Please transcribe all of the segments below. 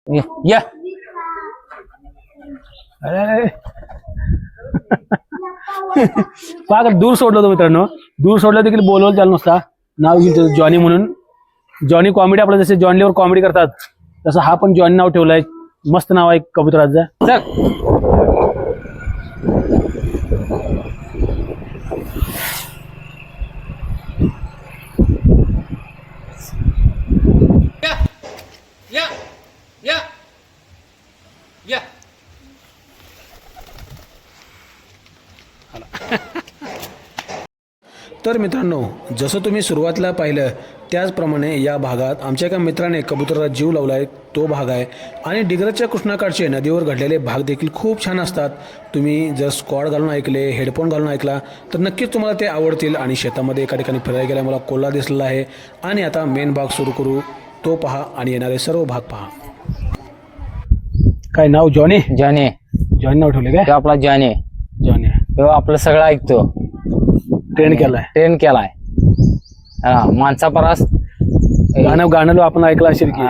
या अरे पाक दूर सोडलं होतं मित्रांनो. दूर सोडलं देखील बोलवलं चालू नसता. नाव घेईल जॉनी म्हणून. जॉनी कॉमेडी आपलं जसे जॉनलीवर कॉमेडी करतात तसं हा पण जॉनी नाव ठेवलंय. मस्त नाव आहे कबुतराचं. चल या या या तर मित्रांनो, जसं तुम्ही सुरुवातीला पाहिलं त्याचप्रमाणे या भागात आमच्या एका मित्राने कबुतराला जीव लावला आहे. तो भाग आहे. आणि डिग्रजच्या कृष्णाकाठचे नदीवर घडलेले भाग देखील खूप छान असतात. तुम्ही जर स्कॉड घालून ऐकले, हेडफोन घालून ऐकला तर नक्कीच तुम्हाला ते आवडतील. आणि शेतामध्ये एका ठिकाणी फिरायला गेला मला कोल्हा दिसलेला आहे. आणि आता मेन भाग सुरू करू. तो पहा आणि येणारे सर्व भाग पहा. काय नाव? जॉनी. जॉनी. जॉनी नाव ठेवले काय? तो आपला जॉनी. जॉनी तो आपलं सगळं ऐकतो. ट्रेन केलाय. ट्रेन केलाय. हा माणसा परास गाणं आपण ऐकलं असेल की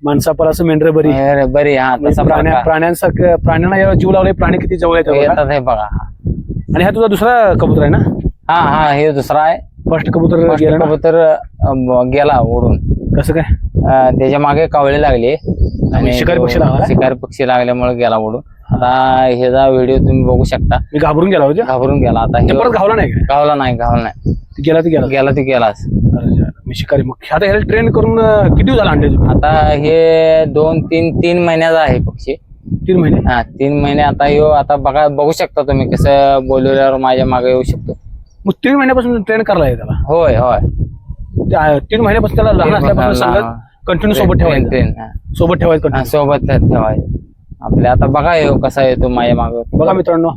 माणसा परास मेंढर बरी बरी. हा तसा प्राण्यांसारखं प्राण्यांना एवढा जीव लावले. प्राणी किती जवळ येतात हे बघा. आणि हा तुझा दुसरा कबूतर आहे ना? हा हा हे दुसरा आहे. फर्स्ट कबूतर गेला ना? कबूतर गेला ओढून. कसं काय? त्याच्या मागे कावळे लागले आणि शिकारी पक्षी लागला? शिकारी पक्षी लागल्यामुळे गेला ओढून. आता ह्याचा व्हिडिओ तुम्ही बघू शकता. मी घाबरून गेला होता. घाबरून गेला. आता हे परत घावला नाही काय? गावला नाही. गावला नाही. गेला ती गेला. गेला ती गेलाच. मी शिकारी. मग आता ह्याला ट्रेन करून किती दिवस झाला अंडे? आता हे 2-3 महिन्याचा आहे पक्षी. 3 महिने. हा 3 महिने. आता ह्यो आता बघू शकता तुम्ही कसं बोलवल्यावर माझ्या मागे येऊ शकतो. मग 3 महिन्यापासून ट्रेन करायला आहे त्याला? होय होय. 3 महिन्यापासून त्याला लहान असल्यापासून सांगत कंटिन्यू सोबत ठेवायचं. ट्रेन सोबत ठेवायचं continue. सोबत ठेवायचं. आपल्या आता बघा येऊ कसा येतो माझ्या मागे. बघा मित्रांनो,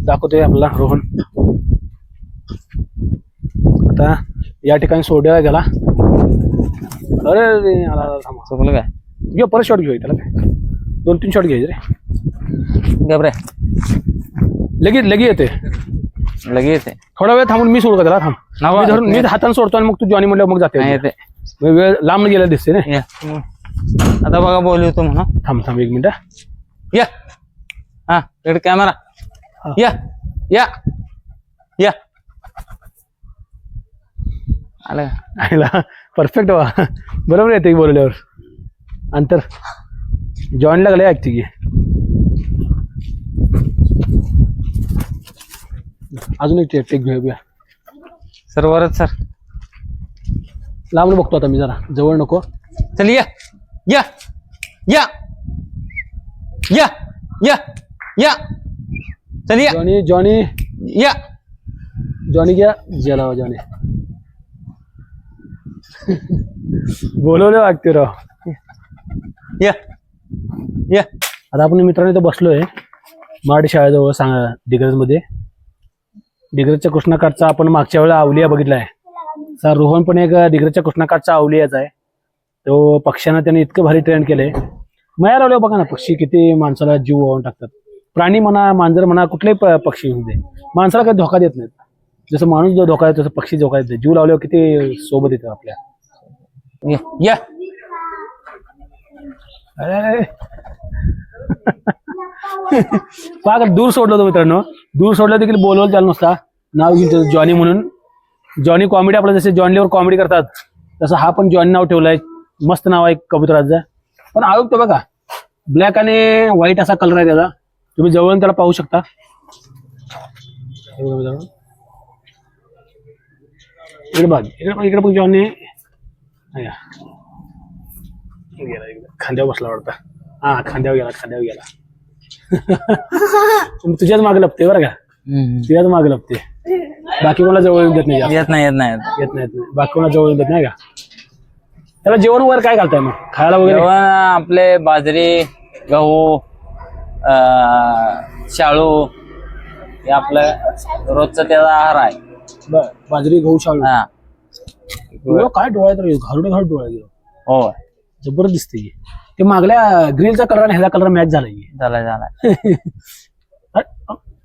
दाखवतोय आपला रोहन. आता या ठिकाणी सोडला गेला. अरे चुकलं काय? घेऊ परत शॉट घेऊ. त्याला काय 2-3 शॉट घ्यायचे रे. घाबरे लगेच येते. लगेच थोडा वेळ थांबून मी सोडू का त्याला? थांब. मी धरून मी हाताने सोडतो आणि मग तू जॉनी म्हणलं मग जाते. येते. वेळ लांब गेला दिसते ना. आता बघा बोलवतो म्हणा. थांब 1 मिनिट. या हा इकडे कॅमेरा. या या या आलं. परफेक्ट वा. बरोबर येते बोलल्यावर. अंतर जॉईन लागले ऐकते की. अजून एक टेक घेऊया. सर वरच सर. लांब बघतो आता मी जरा. जवळ नको. चल या या या या या या चल या. जॉनी या जॉनी घ्या. गेला जॉनी. बोलवले वाटते राव. या या आता आपण मित्रांनो इथं बसलोय मराठी शाळेजवळ. सांगा डिग्रज मध्ये. डिग्रजच्या कृष्णाकाठचा आपण मागच्या वेळेला अवलिया बघितलाय. सर रोहन पण एक डिग्रजच्या कृष्णाकाठचा अवलियाचा आहे. तो पक्ष्यांना त्याने इतकं भारी ट्रेन केलंय. माया लावल्या बघा ना. पक्षी किती माणसाला जीव वाहून टाकतात. प्राणी म्हणा, मांजर म्हणा, कुठलेही पक्षी होते माणसाला काही धोका देत नाहीत. जसं माणूस जो धोका देतो तसं पक्षी धोका देतो. जीव लावल्यावर किती सोबत येतं आपल्या. या अरे पाक दूर सोडलं होतं मित्रांनो. दूर सोडलं देखील बोलवलं चालू नसता. नाव घेईल जॉनी म्हणून. जॉनी कॉमेडी आपलं जसे जॉनलीवर कॉमेडी करतात तसं हा पण जॉनी नाव ठेवलंय. मस्त नाव आहे कबुतराचं. पण आयोग तो बघा ब्लॅक आणि व्हाईट असा कलर आहे त्याचा. तुम्ही जवळून त्याला पाहू शकता. इकडे बघ जॉनी. खांद्यावर बसला वाटतं. हा खांद्यावर गेला. तुझ्याच मागे लपते बरं का. तुझ्याच मागे लपते. बाकी कोणाला जवळ येऊन देत नाही. येत नाही. बाकी कोणाला जवळ येऊन देत नाही का. त्याला जेवण वगैरे काय घालताय मग खायला वगैरे? आपले बाजरी, गहू, शाळू हे आपलं रोजचं त्याचा आहार आहे. बाजरी, गहू, शाळू. काय डोळा तर घालून डोळा. हो जबरदस्त दिसते. ते मागल्या ग्रिलचा कलर आणि ह्याचा कलर मॅच झालाय.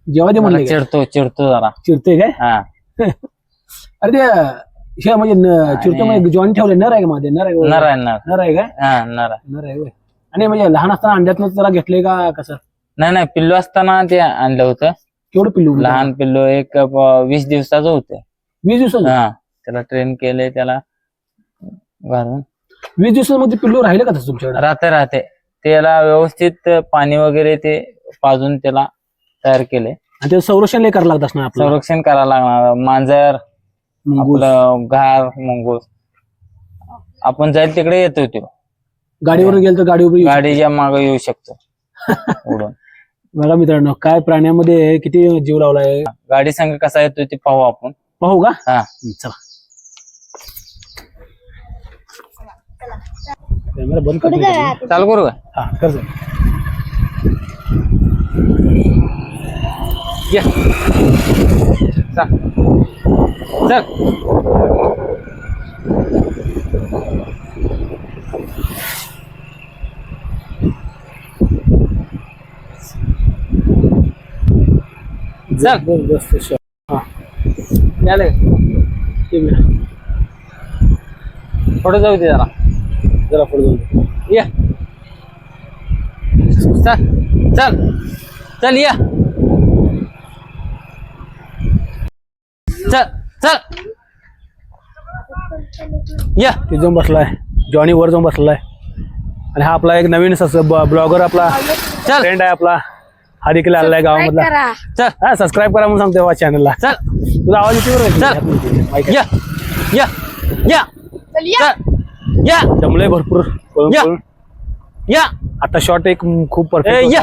जेव्हा ते म्हणलं चिडतो जरा. चिडतोय काय? अरे ते हे म्हणजे चिडतो म्हणजे जॉईन ठेवले. नर आहे का मध्ये? नर आहे काय? नर आहे. नर आहे. आणि म्हणजे लहान असताना अंड्यातनं त्याला घेतले का कसं? नाही पिल्लू असताना ते आणलं होतं. केवढं पिल्लू? लहान पिल्लू एक 20 दिवसाचं होतं. 20 दिवसात? हा, त्याला ट्रेन केले त्याला घालून. 20 दिवसामध्ये पिल्लू राहिले का तसं तुमच्याकडे? राहते त्याला व्यवस्थित पाणी वगैरे ते पाजून त्याला तयार केले. आणि ते संरक्षण लय करायला लागत असणार आपलं. संरक्षण करायला लागणार. मांजर, मुंगूस. आपलं घार, मुंगूस, आपण जाईल तिकडे येतो तो. गाडीवर गेलं तर गाडीवर गाडीच्या मागे येऊ शकतो उडून. बघा मित्रांनो, काय प्राण्यामध्ये किती जीव लावलाय. गाडी संग कसा येतो ते पाहू आपण. पाहू का? हा, चला. कॅमेरा बंद कर. चालू करू का? हा कर. या चल चल. जबरदस्त शॉट. हा याले पुढे जाऊ दे जरा. जरा पुढे जाऊ. या चल चल चल. या चल चल. या ते जाऊन बसलाय. जॉनी वर जाऊन बसलाय. आणि हा आपला एक नवीन ब्लॉगर आपला चल. फ्रेंड आहे आपला. हा देखील आलाय गावामधला. चल. हा सबस्क्राईब करा म्हणून सांगतोय चॅनलला. चल. तुझा आवाज येते बरं. चल. या या या चल. या जमलंय भरपूर पळून या. पळून. या आता शॉट एक खूप परफेक्ट या.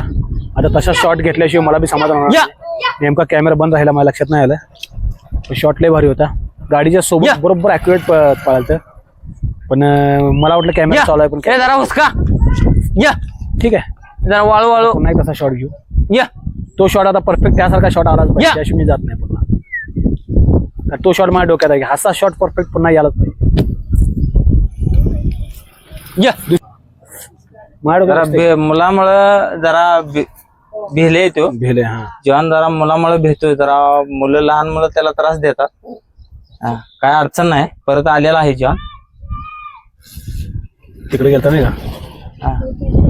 आता तसा शॉट घेतल्याशिवाय मला बी समाधान होणार या. नाही. नेमका कॅमेरा बंद राहिला, मला लक्षात नाही आलं. शॉट लय भारी होता. गाडीच्या या. सोबत बरोबर ऍक्युरेट पळालं. पण मला वाटलं कॅमेरा चालू आहे. पण ए जरा उसका. या ठीक आहे, जरा वाळू वाळू. नाही तसा शॉट घेऊ. या तो शॉट आता परफेक्ट त्यासारखा शॉट आलाच पाहिजे. या. त्याशिवाय मी जात नाही पुन्हा. तो शॉट माझ्या डोक्यात आहे. असा शॉट परफेक्ट पुन्हा यायलाच पाहिजे. या माझ्या जरा डोक्यात मुलामुळं जरा भिले तो. भेले. हा जेवण जरा मुलामुळे भेटतोय. जरा मुलं लहान मुलं त्याला त्रास देतात. हा, काय अडचण नाही. परत आलेला आहे जेवण. तिकडे गेलता नाही का? हा,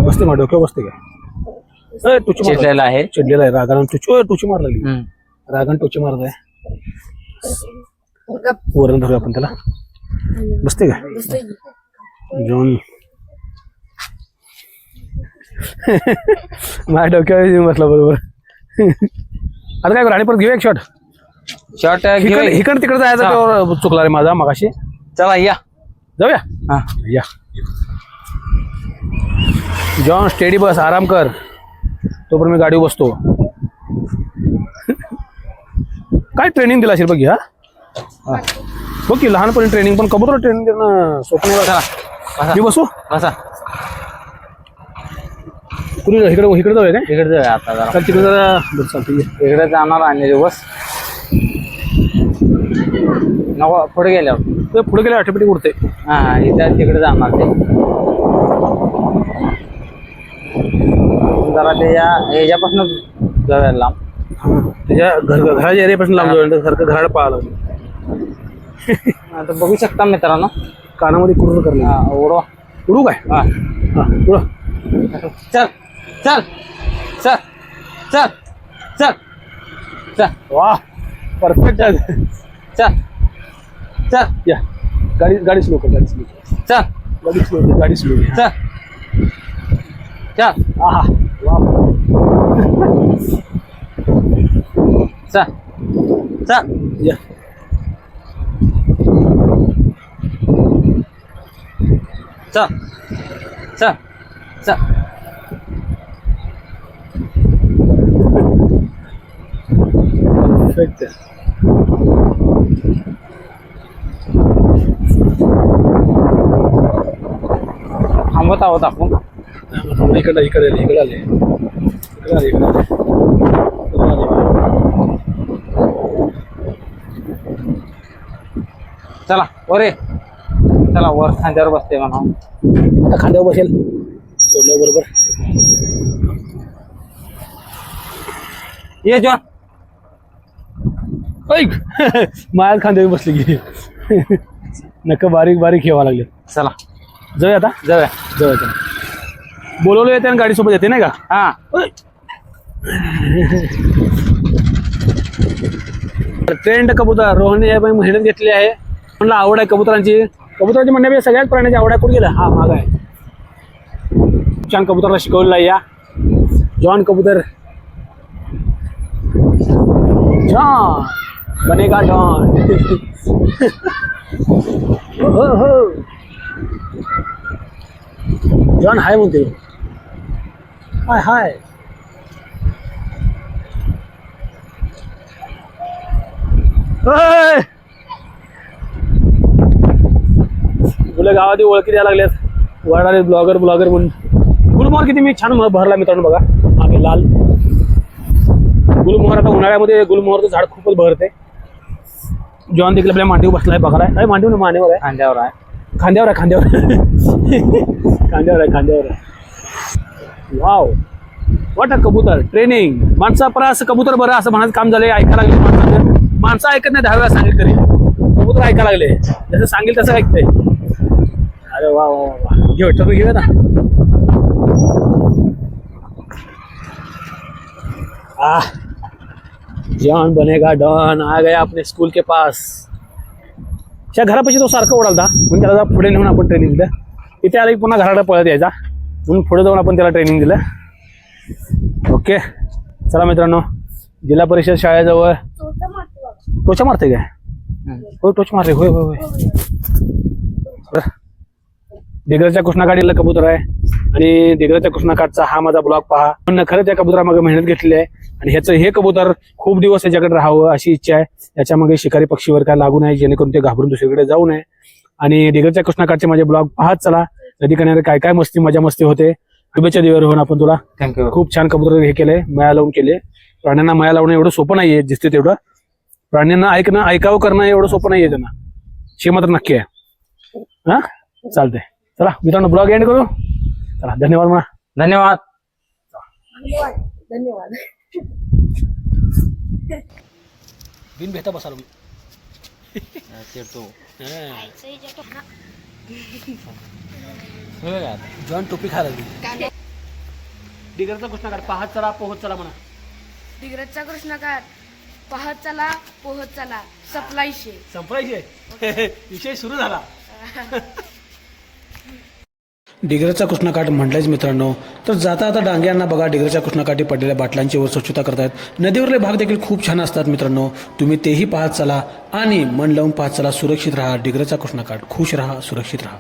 बसते माझ्या डोक्यावर बसते काय? टुची चिडलेला आहे. चिडलेला आहे. रागानं टुची मार लागली. हम्म. रागानं टुची मारत आहे. वरण धरूया आपण त्याला. बसते का जेवण? माझ्या डोक्यावर येऊन बसला बरोबर. आता काय करू? आणि परत घेऊया एक शॉट. शॉर्ट इकडे तिकडे जायचं तेव्हा चुकला रे माझा मगाशी. चला या. जाऊया. हा या जॉन, स्टेडी बस, आराम कर. तोपर्यंत मी गाडीवर बसतो. काय ट्रेनिंग दिला असेल बघ. हा बघ की लहानपणी ट्रेनिंग, पण कबूतर ट्रेनिंग देणं सोपं नाही. चला मी बसू. बसा. कुणी इकडे जाऊया काय? इकडे जाऊया आता जरा. तर तिकडे जरा बरं चालतं. इकडे जाणार आणि दिवस नको पुढे गेल्यावर. पुढे गेल्या ऑटोमॅटिक उडते. हा इथं तिकडे जाणार ते. जरा ते याच्यापासून जाऊया लांब. त्याच्या घराच्या एरियापासून लांब जाऊ सारखं घराला पाहायला लागलं. आता बघू शकता मित्रांनो. कानामध्ये कुरकुर करणे. हा, उडवा. उडू काय? हा हा उडू. चल चल चल चल चल चल. वा परफेक्ट. चल चल. या गाडी स्लो कर. गाडी स्लो कर. चल गाडी स्लो कर. गाडी स्लो कर. चल चल. आहा वा. चल चल. या चल चल चल. परफेक्ट. थांबत आहोत आपण. इकडे आले. चला वर ये. चला वर खांद्यावर बसते म्हणा. आता खांद्यावर बसेल सोडल्या बरोबर. ये जॉन. ऐक माझ्या खांद्यावर बसली की नका बारीक बारीक ठेवा लागले. चला जाऊया आता. जाऊया. जाऊया. बोलवलं येते आणि गाडीसोबत येते नाही का? हा ट्रेंड कबूतर रोहन या बाई मेहनत घेतली आहे. म्हणलं आवड आहे कबुतरांची म्हणण्यापेक्षा सगळ्याच प्राण्याची आवड आहे. कुठे गेला? हा माग आहे. छान कबुतरला शिकवलेला आहे या जॉन कबूतर. जॉन बनेगा डॉन. हो हो जॉन हाय म्हणते. हाय हाय. मुलं गावात ओळखी द्यायला लागल्यात वाढणारे ब्लॉगर म्हणून. गुलमोहर किती मी छान भरला मित्रांनो बघा मागे लाल गुलमोहर. आता उन्हाळ्यामध्ये गुलमोहरचं झाड खूपच भरते. जॉन देखील आपल्या मांडीवर बसलाय बघायला. मांडीवर मानेवर आहे. खांद्यावर आहे. खांद्यावर आहे. खांद्यावर आहे. खांद्यावर आहे. वाव वाट कबूतर ट्रेनिंग. माणसा परा असं कबूतर बरं असं म्हणायचं काम झालंय. ऐकायला लागले माणसं ऐकत नाही. 10 वेळा सांगेल तरी कबूतर ऐकायला लागले. जसं सांगेल तसं ऐकतंय. अरे वा वा वा. घेऊ ठरवून घेऊया ना. जॉन बनेगा डॉन आ गया अपने स्कूल के पास. त्या घरापाशी तो सारखं ओढालता म्हणून त्याला पुढे नेऊन आपण ट्रेनिंग दिलं. इथे आला की पुन्हा घराकडे पळत यायचा म्हणून पुढे जाऊन आपण त्याला ट्रेनिंग दिलं. ओके चला मित्रांनो जिल्हा परिषद शाळेजवळ टोचा मारते काय? होय टोच मारते. होय होय होय. दिग्रजच्या कृष्णाकाठीला कबूतर आहे आणि दिग्रजच्या कृष्णाकाठचा हा माझा ब्लॉग पहा. पण खरंच या कबुतरामागे मेहनत घेतलेली आहे आणि ह्याचं हे कबूतर खूप दिवस याच्याकडे राहावं अशी इच्छा आहे. याच्यामागे शिकारी पक्षीवर काय लागू नये जेणेकरून ते घाबरून दुसरीकडे जाऊ नये. आणि दिग्रजच्या कृष्णाकाठचे माझे ब्लॉग पाहत चला. नदी किनारे काय काय मजा मस्ती होते. शुभेच्छा देऊया रोहन आपण तुला. थँक्यू. खूप छान कबूतर हे केलंय. माया लावून केले. प्राण्यांना माया लावणं एवढं सोपं नाहीये दिसते तेवढं. प्राण्यांना ऐकावं करणं एवढं सोपं नाहीये त्यांना. हे मात्र नक्की आहे. हा चालतंय. चला मित्रांनो ब्लॉग एंड करू. चला धन्यवाद म्हणा. धन्यवाद. धन्यवाद. बिन भेटा बसा जॉन टोपी खायला लागली. दिग्रजचा कृष्णाकाठ पाहत चला पोहत चला म्हणा. दिग्रजचा कृष्णाकाठ पाहत चला पोहत चला. संपलायचे विषय सुरू झाला. डिग्रजचा कृष्णाकाठ म्हटलंच मित्रांनो. तर जाता आता डांग्यांना बघा डिग्रजच्या कृष्णाकाठी पडलेल्या बाटल्यांची वर स्वच्छता करतायत. नदीवरले भाग देखील खूप छान असतात मित्रांनो. तुम्ही तेही पाहत चला आणि मन लावून पाहत चला. सुरक्षित राहा. डिग्रजचा कृष्णाकाठ खुश राहा सुरक्षित राहा.